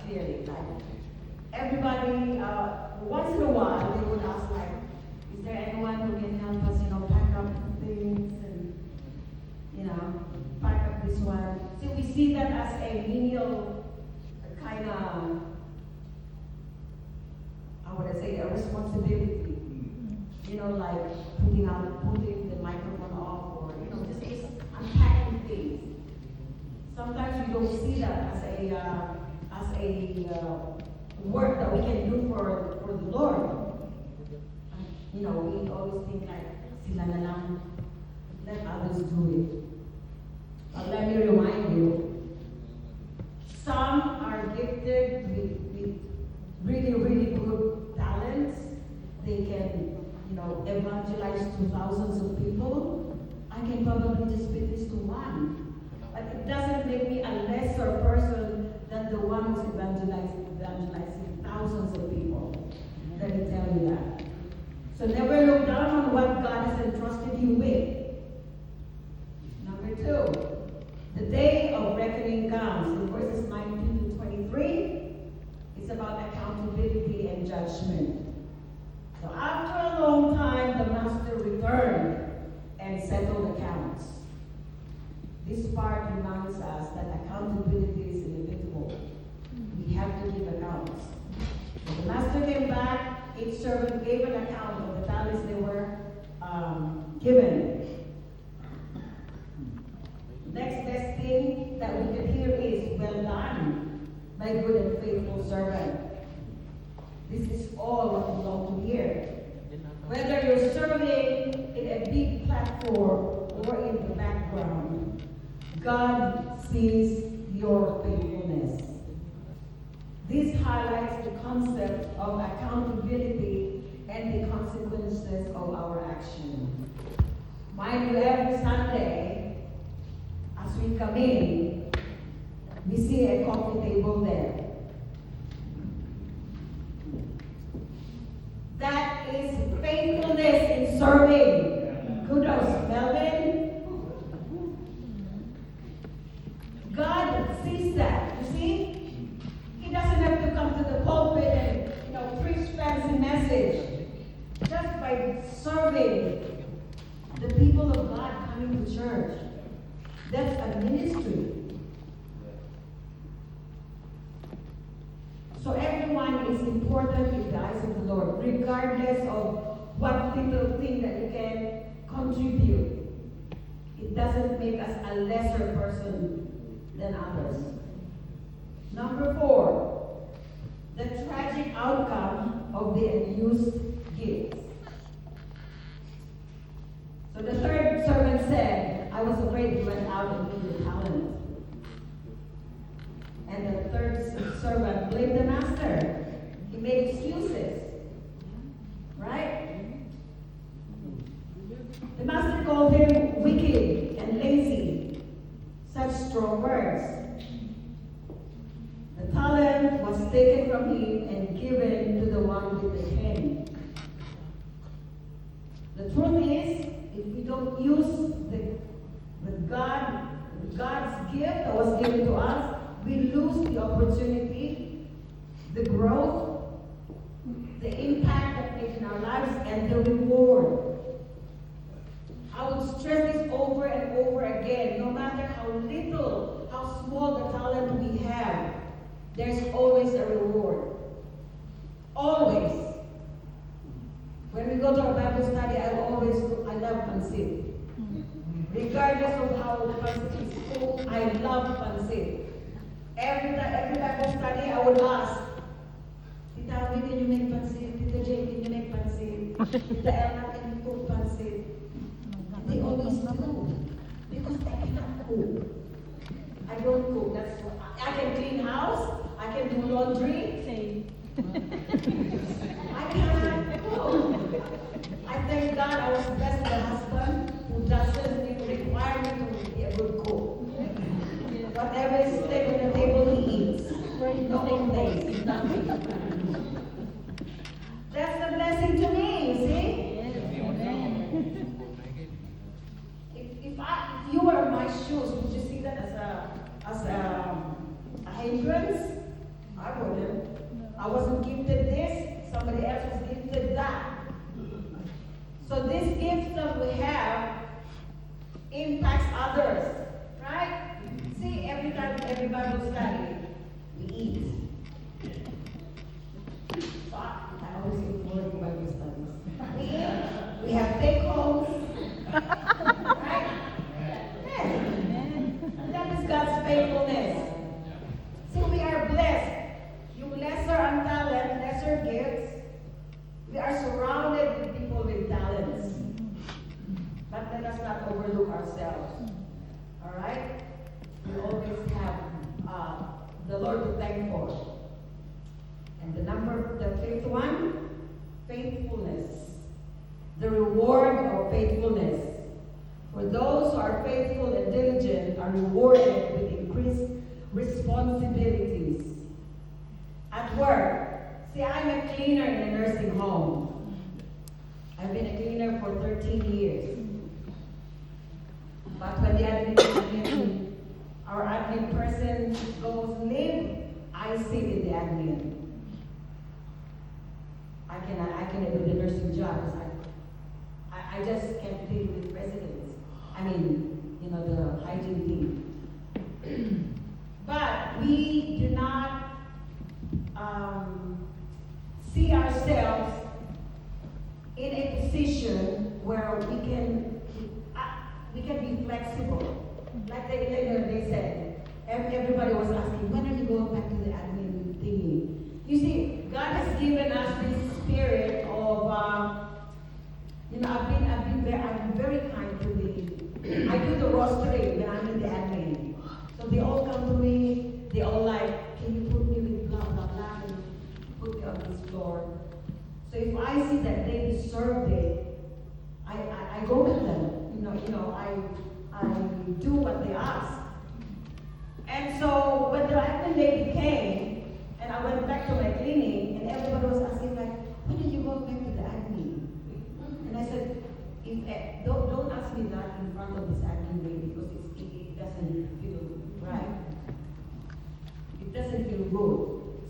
clearly. Like everybody, once in a while, they would ask, like, is there anyone who can help us, pack up things and, pack up this one? So we see that as a menial kind of, how would I say, a responsibility. Like putting the microphone off, or just unpacking things. Sometimes we don't see that as a work that we can do for the Lord. We always think like sila na lang, let others do it. But let me remind you, some are gifted with really, really good talents. They can evangelize to thousands of people. I can probably just witness to one. But it doesn't make me a lesser person than the one who's evangelizing thousands of people. Let me tell you that. So never look down on what God has entrusted you with. Number 2, the day of reckoning comes. In verses 19 to 23, it's about accountability and judgment. So after a long time, the master returned and settled accounts. This part reminds us that accountability is inevitable. We have to give accounts. So the master came back, each servant gave an account of the talents they were given. Next best thing that we could hear is, well done, my good and faithful servant. This is all what we long to hear. Whether you're serving in a big platform or in the background, God sees your faithfulness. This highlights the concept of accountability and the consequences of our action. Mind you, every Sunday, as we come in, we see a coffee table there. That is faithfulness in serving. Kudos, Melvin. God sees that. You see? He doesn't have to come to the pulpit and preach fancy message. Just by serving the people of God coming to church. That's a ministry. So everyone is important in the eyes of the Lord, regardless of what little thing that you can contribute. It doesn't make us a lesser person than others. Number 4, the tragic outcome of the unused gifts. So the third servant said, I was afraid he went out and hid the talent. And the third servant blamed the master. He made excuses. Right? The master called him wicked and lazy. Such strong words. The talent was taken from him and given to the one with the 10. The truth is, if we don't use God's gift that was given to us, we lose the opportunity, the growth, the impact that makes in our lives, and the reward. I would stress this over and over again. No matter how little, how small the talent we have, there's always a reward. Always. When we go to our Bible study, I love pansit. Regardless of how the pansit is cooked, I love pansit. Every Bible study, I would ask, Tita Abby, can you make pansit? Tita Jane, can you make pansit? Tita Elma, can you cook pansit? They always do. Because I cannot cook. I don't cook. That's what I can clean house. I can do laundry. Same. I cannot cook. I thank God I was blessed with a husband who doesn't require me to be a good cook. Whatever is laid on the table, he eats. No complaints, nothing. That's the blessing to me, you see? If you were my shoes, would you see that as a hindrance? I would. every Bible study, we eat. So I always look forward to Bible studies. We eat, we have take homes, right? Yes. That is God's faithfulness. So we are blessed. Yung lesser ang talent, lesser gifts, we are surrounded with people with talents. But let us not overlook ourselves. Alright? We always have the Lord to thank for. And the fifth one, faithfulness. The reward of faithfulness. For those who are faithful and diligent are rewarded with increased responsibilities. At work, see, I'm a cleaner in a nursing home. I've been a cleaner for 13 years. But when our admin person goes leave, I sit in the admin. I cannot do the nursing job because I just can't deal with residents. I mean, the hygiene team. But we do not see ourselves in a position where we can be flexible. Like they said, everybody was asking, when are you going back to the admin thingy? You see, God has given us this spirit of, I'm very kind to the, I do the rostering when I'm in the admin. So they all come to me, they all like, can you put me with blah, blah, blah, and put me on this floor. So if I see that they deserve it, I go with them. I do what they ask. And so when the admin lady came, and I went back to my cleaning, and everybody was asking like, when did you go back to the admin? And I said, don't ask me that in front of this admin lady because it doesn't feel right. It doesn't feel good.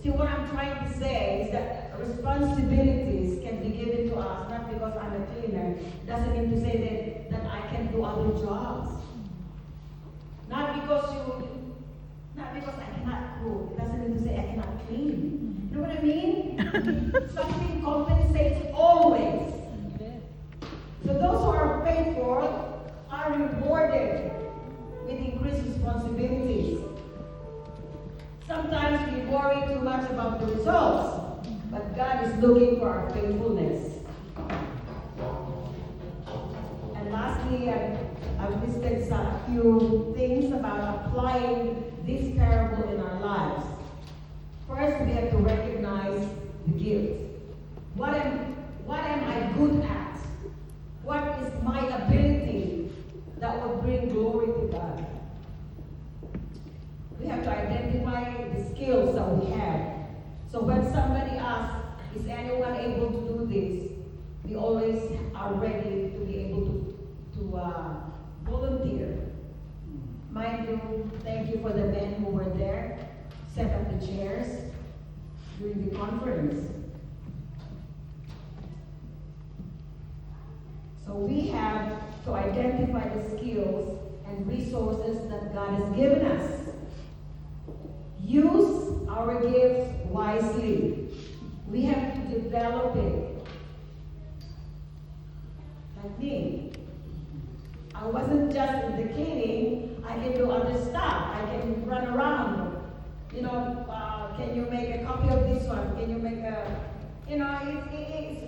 See, what I'm trying to say is that responsibilities can be given to us, not because I'm a cleaner, doesn't mean to say that I can do other jobs. Not because I cannot cook, it doesn't mean to say I cannot clean. You know what I mean? Something compensates always. So those who are faithful are rewarded with increased responsibilities. Sometimes we worry too much about the results, but God is looking for our faithfulness. And lastly, I've listed a few things about applying this parable in our lives. First, we have to recognize the gift. What am I good at? What is my ability that will bring glory to God? We have to identify the skills that we have. So when somebody asks, is anyone able to do this? We always are ready to be able to volunteer. Mind you, thank you for the men who were there, set up the chairs during the conference. So we have to identify the skills and resources that God has given us. Use our gifts wisely. We have to develop it. Like me. I wasn't just in the cleaning, I can do other stuff. I can run around. Can you make a copy of this one? Can you make a,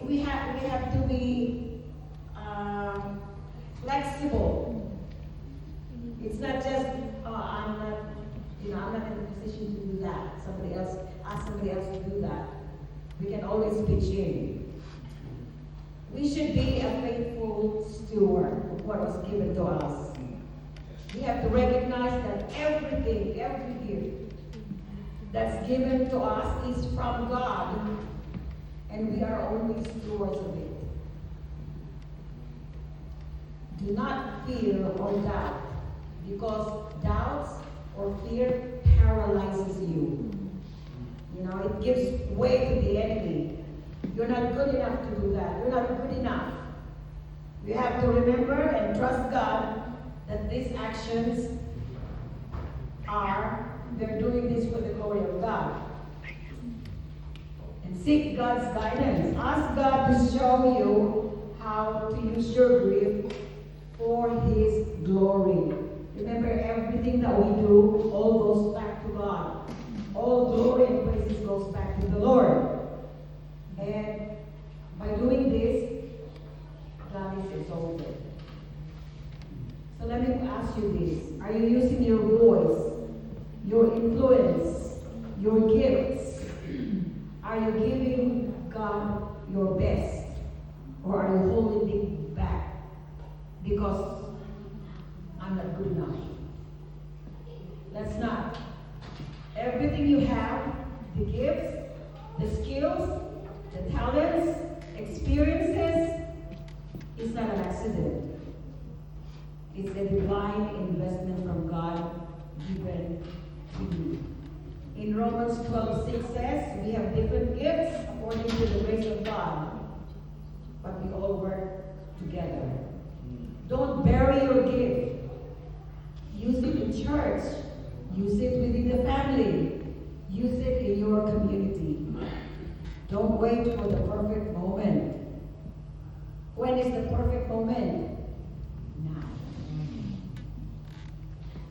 we have to be flexible. It's not just, I'm not in a position to do that. Ask somebody else to do that. We can always pitch in. We should be a faithful steward of what was given to us. We have to recognize that every gift that's given to us is from God, and we are only stewards of it. Do not fear or doubt, because doubts or fear paralyzes you. It gives way to the enemy. You're not good enough to do that. You're not good enough. You have to remember and trust God that these actions are they're doing this for the glory of God. And seek God's guidance. Ask God to show you how to use your grief for His glory. Remember, everything that we do all goes back to God. All glory and praises goes back to the Lord. And by doing this, God is exalted. So let me ask you this. Are you using your voice, your influence, your gifts? Are you giving God your best? Or are you holding it back because I'm not good enough? Let's not. Everything you have, the gifts, the skills, the talents, experiences, is not an accident. It's a divine investment from God given to you. In Romans 12:6 says, we have different gifts according to the grace of God, but we all work together. Don't bury your gift. Use it in church. Use it within the family. Use it in your community. Don't wait for the perfect moment. When is the perfect moment? Now.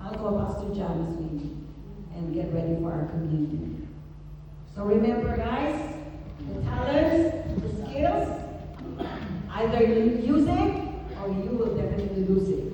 I'll call Pastor John as we and get ready for our communion. So remember, guys, the talents, the skills, either you use it or you will definitely lose it.